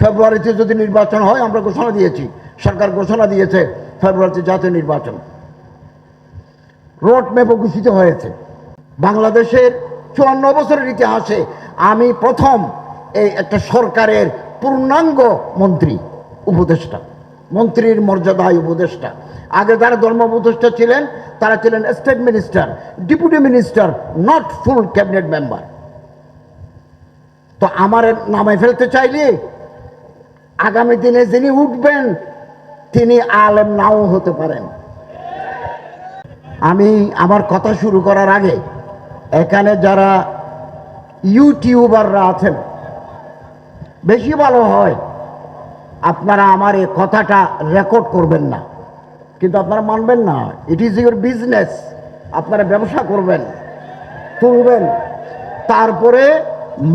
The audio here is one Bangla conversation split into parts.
ফেব্রুয়ারিতে যদি নির্বাচন হয়, আমরা ঘোষণা দিয়েছি, সরকার ঘোষণা দিয়েছে ফেব্রুয়ারিতে জাতীয় নির্বাচন, রোড ম্যাপও ঘোষিত হয়েছে। বাংলাদেশের 54 বছরের ইতিহাসে আমি প্রথম এই একটা সরকারের পূর্ণাঙ্গ মন্ত্রী, উপদেষ্টা, মন্ত্রীর মর্যাদায় উপদেষ্টা। আগে যারা ধর্ম উপদেষ্টা ছিলেন তারা ছিলেন state minister, deputy minister, not full cabinet member. তো আমার নামে ফেলতে চাইলে আগামী দিনে যিনি উঠবেন তিনি আলেম নাও হতে পারেন। আমি আমার কথা শুরু করার আগে এখানে যারা ইউটিউবাররা আছেন, বেশি ভালো হয় আপনারা আমার এই কথাটা রেকর্ড করবেন না, কিন্তু আপনারা মানবেন না। ইট ইজ ইউর বিজনেস, আপনারা ব্যবসা করবেন, তুলবেন, তারপরে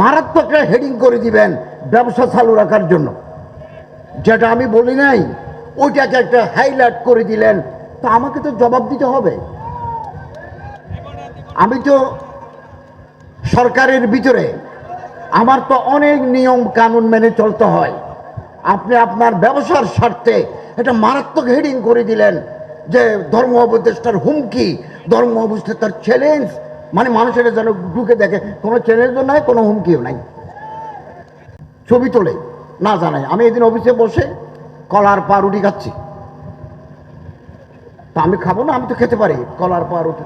মারাত্মক হেডিং করে দিবেন ব্যবসা চালু রাখার জন্য। যেটা আমি বলি নাই ওইটাকে একটা হাইলাইট করে দিলেন, তো আমাকে তো জবাব দিতে হবে। আমি তো সরকারের ভিতরে, আমার তো অনেক নিয়ম কানুন মেনে চলতে হয়। আপনি আপনার ব্যবসার স্বার্থে এটা মারাত্মক হেডিং করে দিলেন যে ধর্ম উপদেষ্টার হুমকি, ধর্ম উপদেষ্টার চ্যালেঞ্জ, মানে মানুষের যেন ঢুকে দেখে কোনো চ্যালেঞ্জও নাই, কোনো হুমকিও নাই, ছবি তোলে না জানাই। আমি এদিন অফিসে বসে কলার পাউরুটি খাচ্ছি, তা আমি খাবো না? আমি তো খেতে পারি কলার পাউরুটি,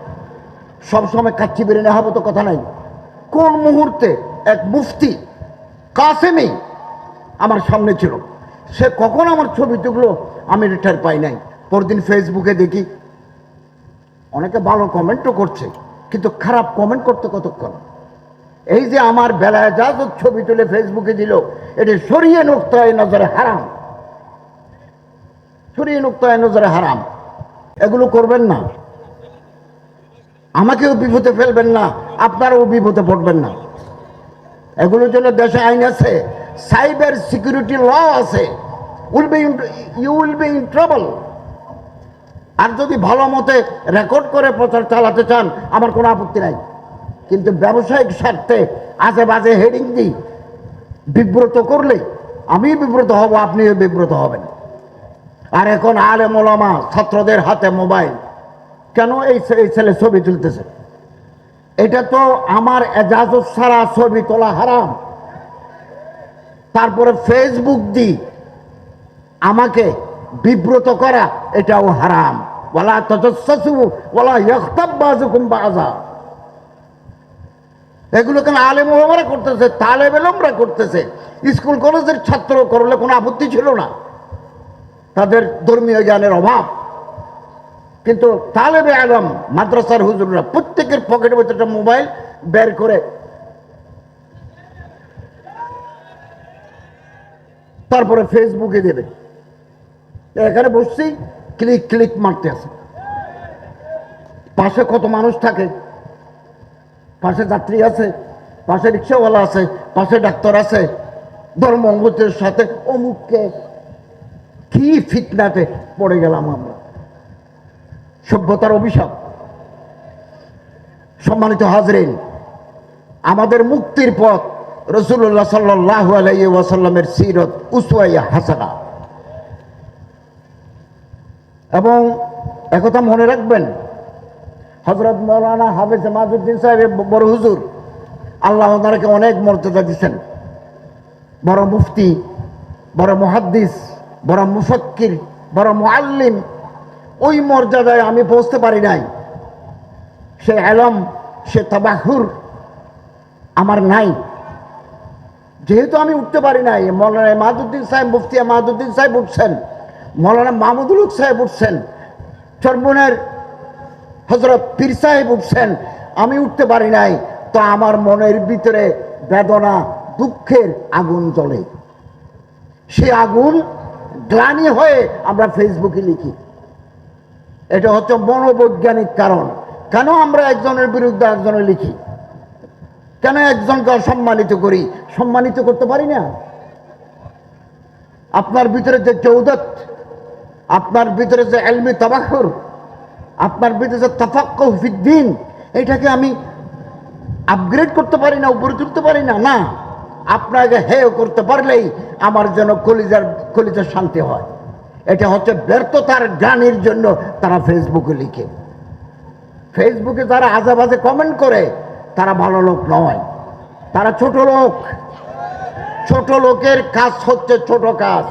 সবসময় খাচ্ছি বেরিয়ে হবো তো কথা নাই। কোন মুহূর্তে এক মুফতি কাসেমি আমার সামনে ছিল, সে কখন আমার ছবি তুললো আমি টের পাই নাই। পরদিন ফেসবুকে দেখি অনেকে ভালো কমেন্টও করছে, কিন্তু খারাপ কমেন্ট করতে কতক্ষণ। এই যে আমার বেলায় যা ছবি তুলে ফেসবুকে দিল, এটি সরিয়ে নুক্তায় নজরে হারাম, সরিয়ে নুক্তায় নজরে হারাম। এগুলো করবেন না, আমাকেও বিপদে ফেলবেন না, আপনারাও বিপদে পড়বেন না। এগুলোর জন্য দেশে আইন আছে, সাইবার সিকিউরিটি ল আছে, you will be in trouble. আর যদি ভালো মতে রেকর্ড করে প্রচার চালাতে চান আমার কোনো আপত্তি নাই, কিন্তু ব্যবসায়িক স্বার্থে আজে বাজে হেডিং দিই বিব্রত করলে আমি বিব্রত হব, আপনিও বিব্রত হবেন। আর এখন আলেম ওলামা ছাত্রদের হাতে মোবাইল, কেন এই ছেলে ছবি তুলতেছে? এটা তো আমার এজাজত ছাড়া ছবি তোলা হারাম। তারপরে ফেসবুক দি আমাকে বিব্রত করা, এটাও হারাম। ওয়ালা তাজাসসু ওয়ালা ইয়াগতাব বাযুকুম বাযা। এগুলো কেন আলেম ওলামারা করতেছে, তালেব ইলমরা করতেছে। স্কুল কলেজের ছাত্র করলে কোনো আপত্তি ছিল না, তাদের ধর্মীয় জ্ঞানের অভাব। কিন্তু তালেবে আলম মাদ্রাসার হুজুররা প্রত্যেকের পকেটের ভিতরে একটা মোবাইল বের করে তারপরে ফেসবুকে দেবে। এখানে বসছি, ক্লিক ক্লিক মারতে আছে। পাশে কত মানুষ থাকে, পাশে যাত্রী আছে, পাশে রিক্সাওয়ালা আছে, পাশে ডাক্তার আছে, ধর্ম অঙ্গতের সাথে অমুককে। কি ফিতনাতে পড়ে গেলাম আমরা, সভ্যতার অভিশাপ। সম্মানিত হাজরিন, আমাদের মুক্তির পথ রাসূলুল্লাহ সাল্লাল্লাহু আলাইহি ওয়াসাল্লামের সিরত উসওয়া হাসানা। এবং একথা মনে রাখবেন, হযরত মাওলানা হাফেজ মাযুদ্দিন সাহেব বড় হুজুর, আল্লাহ ওনাকে অনেক মর্যাদা দিয়েছেন, বড় মুফতি, বড় মুহাদ্দিস, বড় মুফাক্কির, বড় মুআল্লিম। ওই মর্যাদায় আমি পৌঁছতে পারি নাই, সে ইলম, সে তাবাহুর আমার নাই। যেহেতু আমি উঠতে পারি নাই, মৌলানা মাদুদ্দিন সাহেব, মুফতি মাদুদ্দিন সাহেব উঠছেন, মৌলানা মাহমুদুল হক সাহেব উঠছেন, চরমনের হযরত পীর সাহেব উঠছেন, আমি উঠতে পারি নাই। তো আমার মনের ভিতরে বেদনা, দুঃখের আগুন জ্বলে। সে আগুন গ্লানি হয়ে আমরা ফেসবুকে লিখি। এটা হচ্ছে মনোবৈজ্ঞানিক কারণ। কেন আমরা একজনের বিরুদ্ধে একজনের লিখি? কেন একজনকে অসম্মানিত করি? সম্মানিত করতে পারি না? আপনার ভিতরে যে জৌদত, আপনার ভিতরে যে ইলমি তাবাহুর, আপনার ভিতরে যে তাফাক্কুহ ফিদ্দীন, এটাকে আমি আপগ্রেড করতে পারি না, উপরে তুলতে পারি না? না, আপনাকে হেয় করতে পারলেই আমার যেন কলিজার শান্তি হয়। এটা হচ্ছে ব্যর্থতার গ্লানির জন্য তারা ফেসবুকে লিখে। ফেসবুকে যারা আজেবাজে কমেন্ট করে তারা ভালো লোক নয়, তারা ছোট লোক। ছোট লোকের কাজ হচ্ছে ছোট কাজ।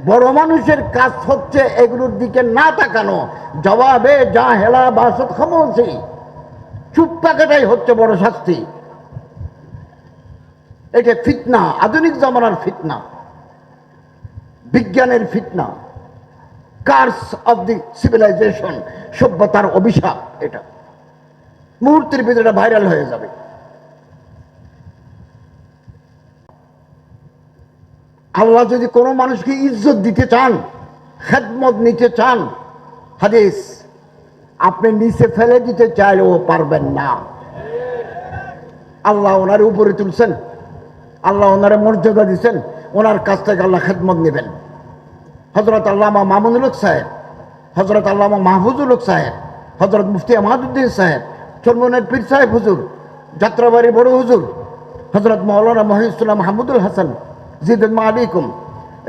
বড় মানুষের কাজ হচ্ছে এগুলোর দিকে না তাকানো। জবাবে যা হেলা বাসত খামোশি, চুপ থাকাটাই হচ্ছে বড় শাস্তি। এটা ফিতনা, আধুনিক জামানার ফিতনা, বিজ্ঞানের ফিতনা, কার্স অফ দি সিভিলাইজেশন, সভ্যতার অভিশাপ। এটা মুহূর্তের ভিতরে ভাইরাল হয়ে যাবে। আল্লাহ যদি কোনো মানুষকে ইজ্জত দিতে চান, খেদমত নিতে চান, হাদিস, আপনি নিচে ফেলে দিতে চাইলেও পারবেন না। আল্লাহ ওনার উপরে তুলছেন, আল্লাহ ওনারে মর্যাদা দিচ্ছেন, ওনার কাছ থেকে আল্লাহ খেদমত নেবেন। হজরত আল্লামা মামুনুল হক সাহেব, হজরত আল্লামা মাহফুজুল হক সাহেব, হজরত মুফতি আমাদউদ্দিন সাহেব, চরমনের পীর সাহেব হুজুর, যাত্রাবাড়ির বড় হুজুর, হজরত মৌলানা মহিউদ্দিন মাহমুদুল হাসান জিদুল আলিকুম,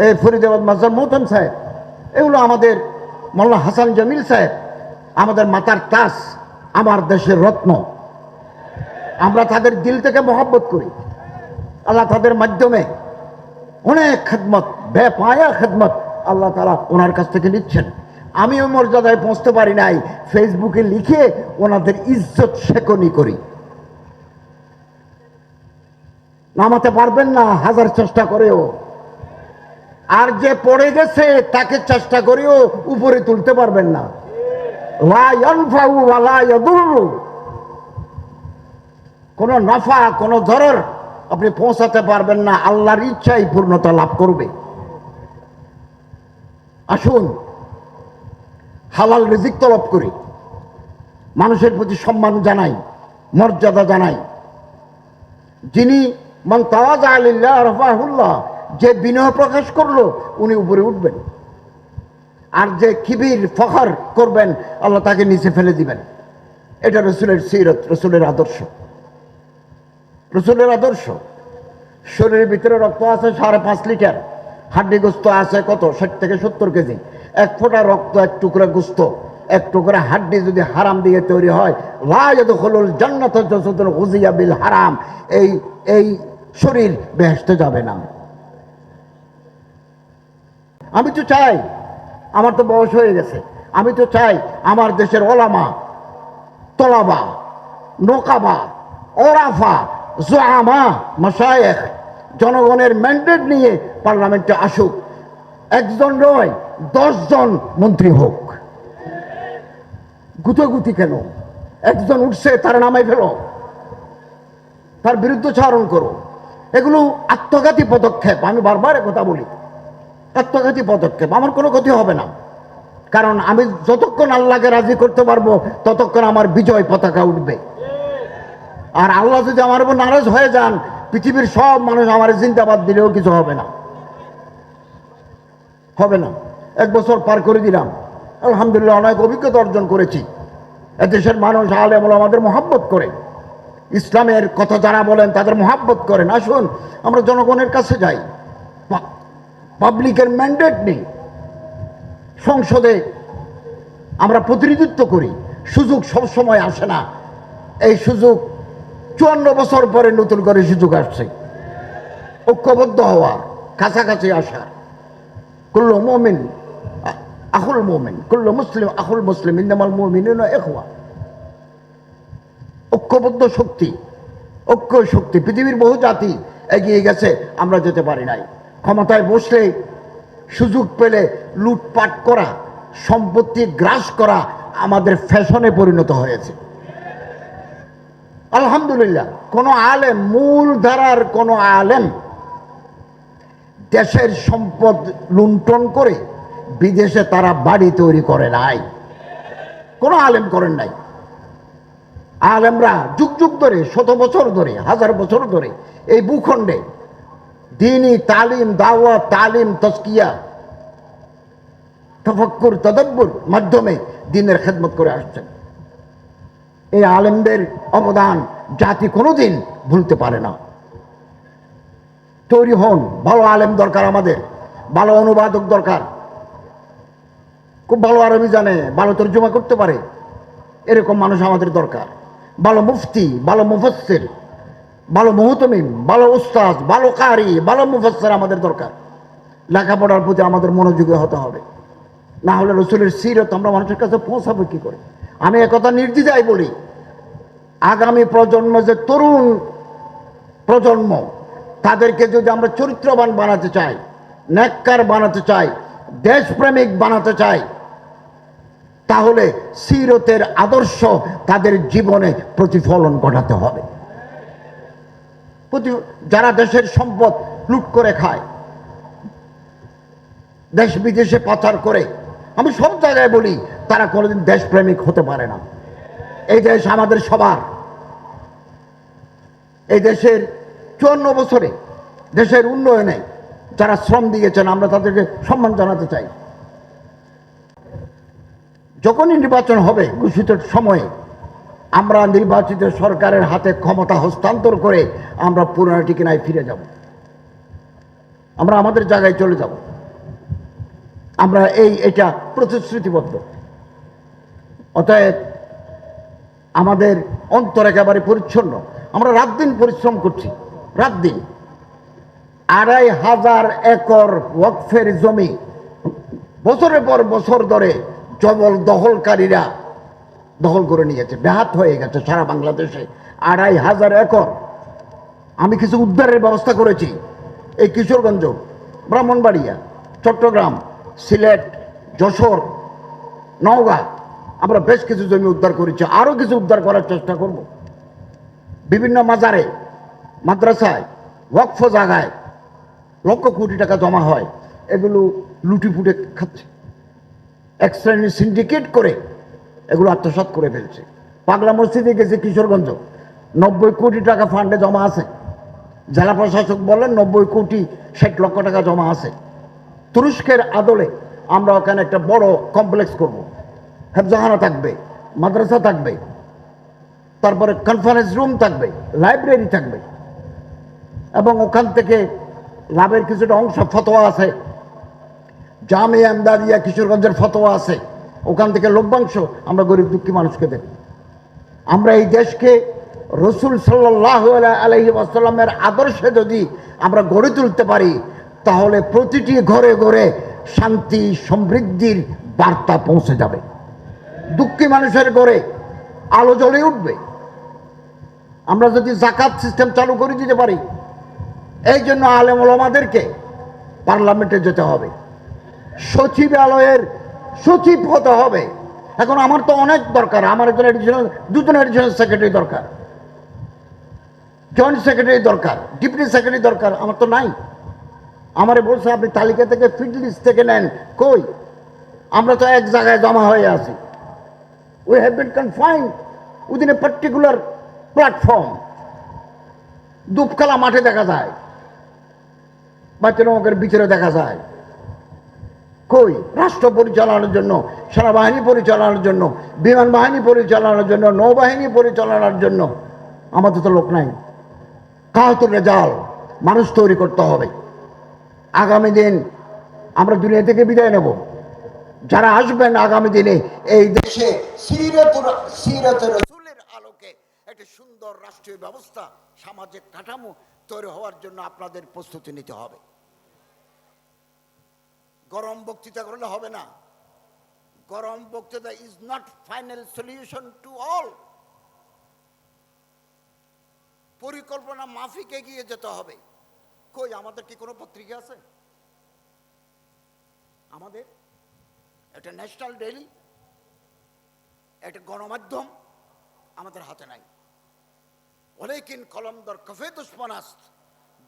এই ফরিদাবাদ মাজার মোহতম সাহেব, এগুলো আমাদের মৌলানা হাসান জামিল সাহেব, আমাদের মাতার তাস, আমার দেশের রত্ন। আমরা তাদের দিল থেকে মহব্বত করি। আল্লাহ তাদের মাধ্যমে অনেক খেদমত, বেপায়া খেদমত আল্লাহ তাআলা ওনার কাছ থেকে নিচ্ছেন। আমি ওই মর্যাদায় পৌঁছতে পারি নাই, ফেসবুকে লিখে ওনাদের ইজ্জত শেকনি করি। নামাতে পারবেন না হাজার চেষ্টা করেও, আর যে পড়ে গেছে তাকে চেষ্টা করেও উপরে তুলতে পারবেন না। লা ইয়ানফাউ ওয়া লা ইয়াদুররু, কোন নাফা কোন দরর আপনি পৌঁছাতে পারবেন না, আল্লাহর ইচ্ছাই পূর্ণতা লাভ করবে। আসুন হালাল রিজিক তলব করি, মানুষের প্রতি সম্মান জানাই, মর্যাদা জানাই। যিনি মান তাওয়াজা লিল্লাহ রাফাহুল্লাহ, যে বিনয় প্রকাশ করলো উনি উপরে উঠবেন, আর যে কিবির ফখর করবেন আল্লাহ তাকে নিচে ফেলে দিবেন। এটা রসুলের সিরত, রসুলের আদর্শ, রসুলের আদর্শ। শরীরের ভিতরে রক্ত আছে 5.5 লিটার, হাড্ডি গোস্ত আছে কত 60 থেকে 70 কেজি। এক ফোঁটা রক্ত, এক টুকরা গোস্ত, এক টুকরা হাড্ডি যদি হারাম দিয়ে তৈরি হয়, লা ইয়াদখুলুল জান্নাতা জাসাদুন গুযিয়া বিল হারাম, এই শরীর বেহেশতে যাবে না। আমি তো চাই, আমার তো বয়স হয়ে গেছে, আমি তো চাই আমার দেশের ওলামা, তলাবা, নোকাবা, ওরাফা, জুআমা, মাশায়েখ জনগণের ম্যান্ডেট নিয়ে পার্লামেন্টে আসুক। একজন নয়, 10 জন মন্ত্রী হোক। গুতাগুতি কেন? একজন উঠছে তার নামাই ফেলো, তার বিরুদ্ধচারণ করো। এগুলো আত্মঘাতী পদক্ষেপ। আমি বারবার কথা বলি, আত্মঘাতী পদক্ষেপ। আমার কোনো ক্ষতি হবে না, কারণ আমি যতক্ষণ আল্লাহকে রাজি করতে পারবো ততক্ষণ আমার বিজয় পতাকা উঠবে। আর আল্লাহ যদি আমার উপর নারাজ হয়ে যান, পৃথিবীর সব মানুষ আমার জিন্দাবাদ দিলেও কিছু হবে না, হবে না। 1 বছর পার করে দিলাম, আলহামদুলিল্লাহ অনেক অভিজ্ঞতা অর্জন করেছি। এদেশের মানুষ আলেম ওলামাদের মহব্বত করে, ইসলামের কথা যারা বলেন তাদের মহব্বত করেন। আসুন আমরা জনগণের কাছে যাই, পাবলিকের ম্যান্ডেট নেই, সংসদে আমরা প্রতিনিধিত্ব করি। সুযোগ সবসময় আসে না, এই সুযোগ 54 বছর পরে নতুন করে সুযোগ আসছে। ঐক্যবদ্ধ হওয়ার, কাছাকাছি আসার। কুল্লু মুমিন আখুল মুমিন, কুল্লু মুসলিম আখুল মুসলিম, ইন্নামাল মুমিনুনা ইখওয়া। ঐক্যবদ্ধ শক্তি, ঐক্য শক্তি। পৃথিবীর বহু জাতি এগিয়ে গেছে, আমরা যেতে পারি নাই। ক্ষমতায় বসলে, সুযোগ পেলে লুটপাট করা, সম্পত্তি গ্রাস করা আমাদের ফ্যাশনে পরিণত হয়েছে। আলহামদুলিল্লাহ কোন আলেম, মূল ধারার কোন আলেম দেশের সম্পদ লুণ্ঠন করে বিদেশে তারা বাড়ি তৈরি করে নাই, কোন আলেম করেন নাই। আলেমরা যুগ যুগ ধরে, 100 বছর ধরে, 1000 বছর ধরে এই ভূখণ্ডে দ্বীনি তালিম, দাওয়াত, তালিম, তাজকিয়া, তাফাক্কুর, তাদাব্বুর মাধ্যমে দ্বীনের খেদমত করে আসছেন। এই আলেমদের অবদান জাতি কোনোদিন ভুলতে পারে না। তৈরি হন। ভালো আলেম দরকার আমাদের, ভালো অনুবাদক দরকার, খুব ভালো আরবি জানে, ভালো তর্জমা করতে পারে, এরকম মানুষ আমাদের দরকার। ভালো মুফতি, ভালো মুফাসসির, ভালো মুহতামিম, ভালো উস্তাদ, ভালো কারি, ভালো মুফাসসির আমাদের দরকার। লেখাপড়ার প্রতি আমাদের মনোযোগী হতে হবে, না হলে রসুলের সিরত আমরা মানুষের কাছে পৌঁছাবো কি করে? আমি একথা নির্দ্বিধায় বলি, আগামী প্রজন্ম যে তরুণ প্রজন্ম, তাদেরকে যদি আমরা চরিত্রবান বানাতে চাই, নেককার বানাতে চাই, দেশপ্রেমিক বানাতে চাই, তাহলে সিরতের আদর্শ তাদের জীবনে প্রতিফলন ঘটাতে হবে। যারা দেশের সম্পদ লুট করে খায়, দেশ বিদেশে পাচার করে, আমি সব জায়গায় বলি, তারা কোনোদিন দেশপ্রেমিক হতে পারে না। এই দেশ আমাদের সবার। এই দেশের 54 বছরে দেশের উন্নয়নে যারা শ্রম দিয়েছেন, আমরা তাদেরকে সম্মান জানাতে চাই। যখনই নির্বাচন হবে ঘোষিত সময়ে, আমরা নির্বাচিত সরকারের হাতে ক্ষমতা হস্তান্তর করে আমরা পুরনো ঠিকানায় ফিরে যাব, আমরা আমাদের জায়গায় চলে যাব। আমরা এটা প্রতিশ্রুতিবদ্ধ। অতএব আমাদের অন্তর একেবারে পরিচ্ছন্ন। আমরা রাত দিন পরিশ্রম করছি, রাত দিন। ২৫০০ একর ওয়াকফের জমি বছরের পর বছর ধরে জবল দখলকারীরা দখল করে নিয়েছে, ব্যাহত হয়ে গেছে সারা বাংলাদেশে ২৫০০ একর। আমি কিছু উদ্ধারের ব্যবস্থা করেছি। এই কিশোরগঞ্জ, ব্রাহ্মণবাড়িয়া, চট্টগ্রাম, সিলেট, যশোর, নওগাঁ, আমরা বেশ কিছু জমি উদ্ধার করেছি, আরও কিছু উদ্ধার করার চেষ্টা করব। বিভিন্ন মাজারে, মাদ্রাসায়, ওয়াকফ জায়গায় লক্ষ কোটি টাকা জমা হয়, এগুলো লুটিপুটে খাচ্ছে। এক শ্রেণীর সিন্ডিকেট করে এগুলো আত্মসাৎ করে ফেলছে। পাগলা মসজিদে গেছে কিশোরগঞ্জ, 90 কোটি টাকা ফান্ডে জমা আছে। জেলা প্রশাসক বলেন 90 কোটি 60 লক্ষ টাকা জমা আছে। তুরস্কের আদলে আমরা ওখানে একটা বড় কমপ্লেক্স করব, হেফজখানা থাকবে, মাদ্রাসা থাকবে, তারপরে কনফারেন্স রুম থাকবে, লাইব্রেরি থাকবে, এবং ওখান থেকে লাভের কিছুটা অংশ ফতোয়া আছে, জামিয়া এমদাদিয়া কিশোরগঞ্জের ফতোয়া আছে, ওখান থেকে লভ্যাংশ আমরা গরিব দুঃখী মানুষকে দেব। আমরা এই দেশকে রসুল সাল্লাল্লাহু আলাইহি ওয়াসাল্লামের আদর্শে যদি আমরা গড়ে তুলতে পারি, তাহলে প্রতিটি ঘরে ঘরে শান্তি সমৃদ্ধির বার্তা পৌঁছে যাবে। দুঃখী মানুষের ঘরে আলো জ্বলে উঠবে। আমরা যদি যাকাত সিস্টেম চালু করে দিতে পারি, এই জন্য আলেম ওলামাদেরকে পার্লামেন্টে যেতে হবে, সচিবালয়ের সচিব হতে হবে। এখন আমার তো অনেক দরকার, আমার একজন এডিশনাল, দুজন এডিশনাল সেক্রেটারি দরকার, জয়েন্ট সেক্রেটারি দরকার, ডেপুটি সেক্রেটারি দরকার, আমার তো নাই। আমারে বলছে আপনি তালিকা থেকে ফিড লিস্ট থেকে নেন, কই? আমরা তো এক জায়গায় জমা হয়ে আছি। We have been confined within a particular platform. দুপখালা মাঠে দেখা যায়, বাচ্চার ভিতরে দেখা যায়। কই? রাষ্ট্র পরিচালনার জন্য, সেনাবাহিনী পরিচালনার জন্য, বিমান বাহিনী পরিচালনার জন্য, নৌবাহিনী পরিচালনার জন্য আমাদের তো লোক নাই। কাহাতুর রেজাল মানুষ তৈরি করতে হবে। আগামী দিন আমরা দুনিয়া থেকে বিদায় নেব, যারা আসবেন আগামী দিনে এই দেশে সিরাতুর রাসূলের আলোকে একটা সুন্দর রাষ্ট্রীয় ব্যবস্থা, সামাজিক কাঠামো তৈরি হওয়ার জন্য আপনাদের প্রস্তুতি নিতে হবে। গরম বক্তৃতা করলে হবে না। গরম বক্তৃতা is not final solution to all. পরিকল্পনা মাফিক এগিয়ে যেতে হবে। কই? আমাদের কি কোনো পত্রিকা আছে? আমাদের একটা ন্যাশনাল ডেইলি, একটা গণমাধ্যম আমাদের হাতে নাই। ওলেকিন কলম দর কফে দুশ্মনাস্ত,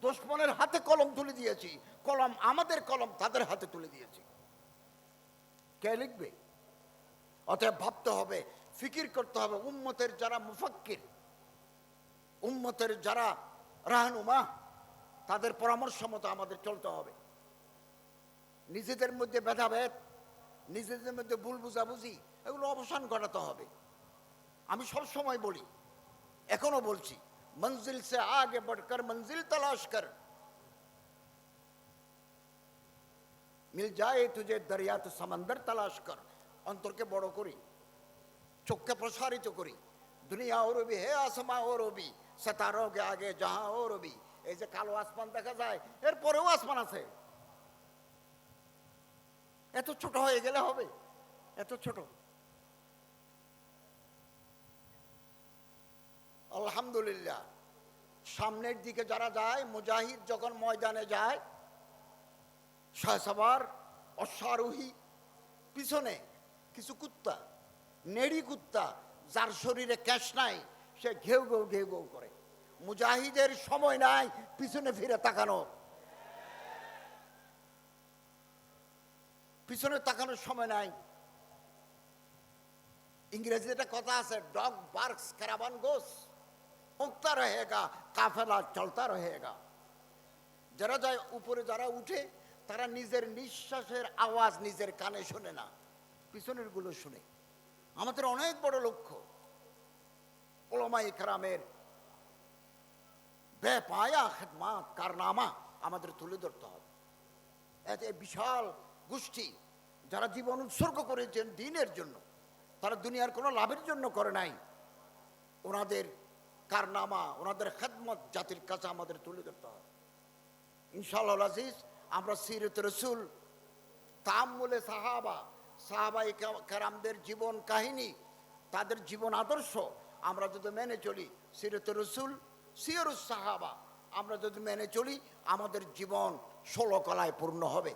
দুশ্মনের হাতে কলম তুলে দিয়েছি, কলম আমাদের কলম তাদের হাতে তুলে দিয়েছি। কে লিখবে? অতএব ভাবতে হবে, ফিকির করতে হবে। উম্মতের যারা মুফাক্কির, উম্মতের যারা রাহনুমা, তাদের পরামর্শ মতো আমাদের চলতে হবে। নিজেদের মধ্যে ভেদাভেদ, নিজেদের মধ্যে ভুল বুঝাবুঝি, এগুলো অবসান ঘটাতে হবে। আমি সব সময় বলি, এখনো বলছি, মঞ্জিল সে আগে বড়কর মঞ্জিল তলাশ কর। মিল যায় তুঝে দরিয়া তো সমন্দর তালাশ কর। অন্তরকে বড় করি, চোখকে প্রসারিত করি। দুনিয়া ও রবি হে আসমা ও রবি, সিতারোं के आगे जहां ও রবি। এই যে কালো আসমান দেখা যায়, এর পরেও আসমান আছে। এত ছোট হয়ে গেলে হবে? এত ছোট? আলহামদুলিল্লাহ, সামনের দিকে যারা যায়, মুজাহিদ যখন ময়দানে যায়, শাহসওয়ার অশ্বারোহী, পিছনে কিছু কুত্তা, নেড়ি কুত্তা, যার শরীরে ক্যাশ নাই, সে ঘেউ ঘেউ ঘেউ ঘেউ করে। মুজাহিদের সময় নাই পিছনে ফিরে তাকানো, পিছনে তাকানোর সময় নাই। ইংরেজিতে একটা কথা আছে, ডগ বার্কস ক্যারাভান গোস, উঠতা রহেগা কাফেলা চলতা রহেগা। যারা যায় উপরে, যারা উঠে, তারা নিজের নিঃশ্বাসের আওয়াজ নিজের কানে শোনে না, পিছনের গুলো শুনে। আমাদের অনেক বড় লক্ষ্য উলামায়ে কেরামের বেপায়া খেদমাত কারনামা আমাদের তুলে ধরতে হবে। এত বিশাল গোষ্ঠী যারা জীবন উৎসর্গ করেছেন দ্বীনের জন্য, তারা দুনিয়ার কোনো লাভের জন্য করে নাই। ওনাদের কারনামা, ওনাদের খেদমত জাতির কাছে আমাদের তুলে ধরতে হবে ইনশাআল্লাহ আজিজ। আমরা সিরত রসুল, তাআম্মুলে সাহাবা, সাহাবায়ে কেরামদের জীবন কাহিনী, তাদের জীবন আদর্শ আমরা যদি মেনে চলি, সিরত রসুল, সিয়রুস সাহাবা আমরা যদি মেনে চলি, আমাদের জীবন 16 কলায় পূর্ণ হবে।